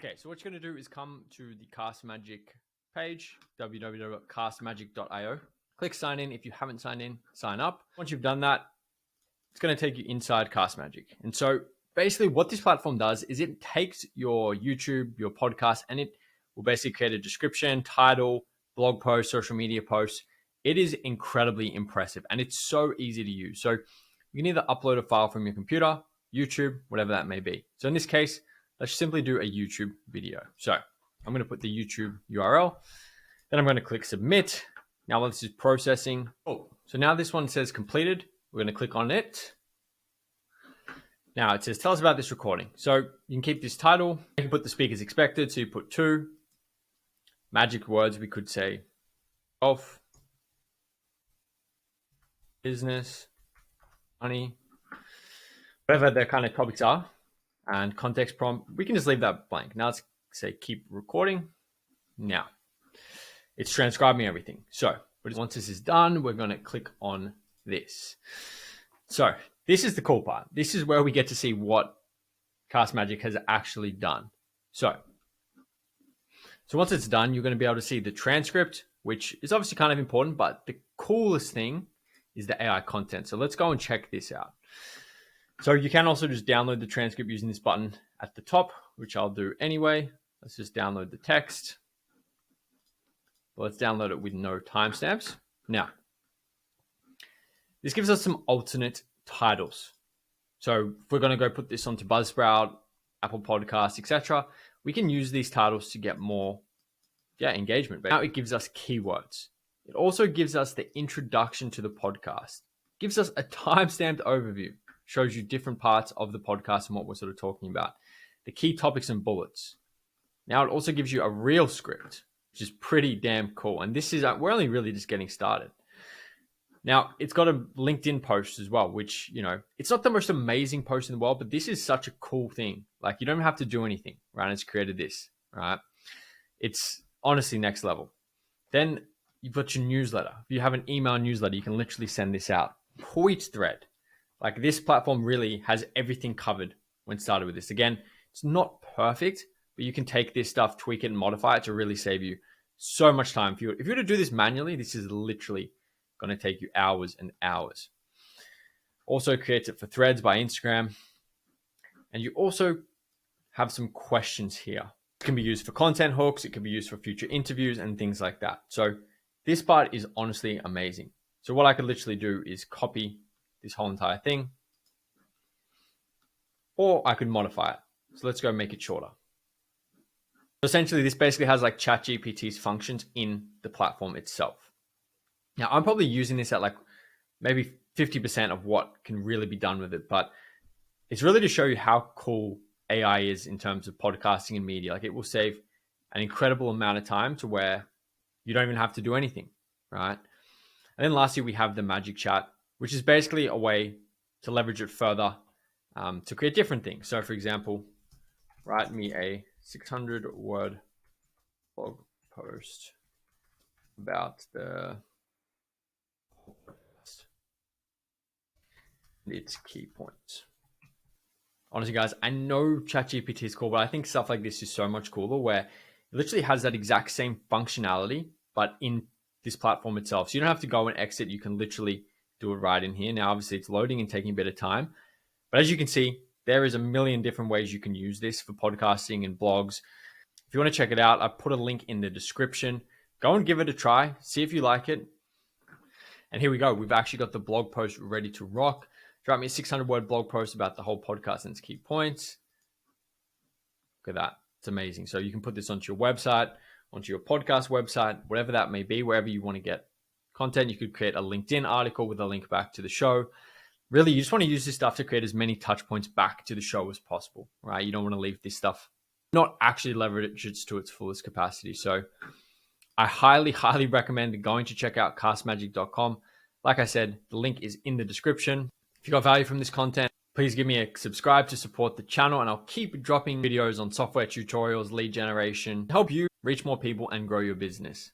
Okay, so what you're going to do is come to the Castmagic page, www.castmagic.io. Click sign in. If you haven't signed in, sign up. Once you've done that, it's going to take you inside Castmagic. And so basically what this platform does is it takes your YouTube, your podcast, and it will basically create a description, title, blog post, social media posts. It is incredibly impressive and it's so easy to use. So you can either upload a file from your computer, YouTube, whatever that may be. So in this case, let's simply do a YouTube video. So I'm going to put the YouTube URL. Then I'm going to click submit. Now this is processing. Oh, so now this one says completed. We're going to click on it. Now it says, tell us about this recording. So you can keep this title. You can put the speakers expected. So you put 2 magic words. We could say golf, business, money, whatever the kind of topics are. And context prompt, we can just leave that blank. Now let's say keep recording. Now it's transcribing everything. So once this is done, we're going to click on this. So this is the cool part. This is where we get to see what Castmagic has actually done. So once it's done, you're going to be able to see the transcript, which is obviously kind of important, but the coolest thing is the AI content. So let's go and check this out. So you can also just download the transcript using this button at the top, which I'll do anyway. Let's just download the text. Let's download it with no timestamps. Now, this gives us some alternate titles. So if we're going to go put this onto Buzzsprout, Apple Podcasts, etc., we can use these titles to get more engagement. But now it gives us keywords. It also gives us the introduction to the podcast. It gives us a timestamped overview. Shows you different parts of the podcast and what we're sort of talking about. The key topics and bullets. Now it also gives you a real script, which is pretty damn cool. And this is, we're only really just getting started. Now it's got a LinkedIn post as well, which, you know, it's not the most amazing post in the world, but this is such a cool thing. Like you don't have to do anything, right? It's created this, right? It's honestly next level. Then you've got your newsletter. If you have an email newsletter, you can literally send this out. Tweet thread. Like this platform really has everything covered when started with this. Again, it's not perfect, but you can take this stuff, tweak it and modify it to really save you so much time. If you were to do this manually, this is literally going to take you hours and hours. Also creates it for threads by Instagram. And you also have some questions here. It can be used for content hooks. It can be used for future interviews and things like that. So this part is honestly amazing. So what I could literally do is copy this whole entire thing, or I could modify it. So let's go make it shorter. So essentially this basically has like ChatGPT's functions in the platform itself. Now I'm probably using this at like maybe 50% of what can really be done with it, but it's really to show you how cool AI is in terms of podcasting and media. Like it will save an incredible amount of time to where you don't even have to do anything, right? And then lastly, we have the Magic Chat, which is basically a way to leverage it further to create different things. So for example, write me a 600-word blog post about the podcast and its key points. Honestly, guys, I know ChatGPT is cool, but I think stuff like this is so much cooler where it literally has that exact same functionality, but in this platform itself. So you don't have to go and exit. You can literally do it right in here. Now, obviously it's loading and taking a bit of time, but as you can see, there is a million different ways you can use this for podcasting and blogs. If you want to check it out, I put a link in the description. Go and give it a try. See if you like it. And here we go. We've actually got the blog post ready to rock. Write me a 600-word blog post about the whole podcast and its key points. Look at that. It's amazing. So you can put this onto your website, onto your podcast website, whatever that may be, wherever you want to get content. You could create a LinkedIn article with a link back to the show. Really, you just want to use this stuff to create as many touch points back to the show as possible, right? You don't want to leave this stuff not actually leverage it to its fullest capacity. So I highly, highly recommend going to check out castmagic.com. Like I said, the link is in the description. If you got value from this content, please give me a subscribe to support the channel, and I'll keep dropping videos on software tutorials, lead generation, to help you reach more people and grow your business.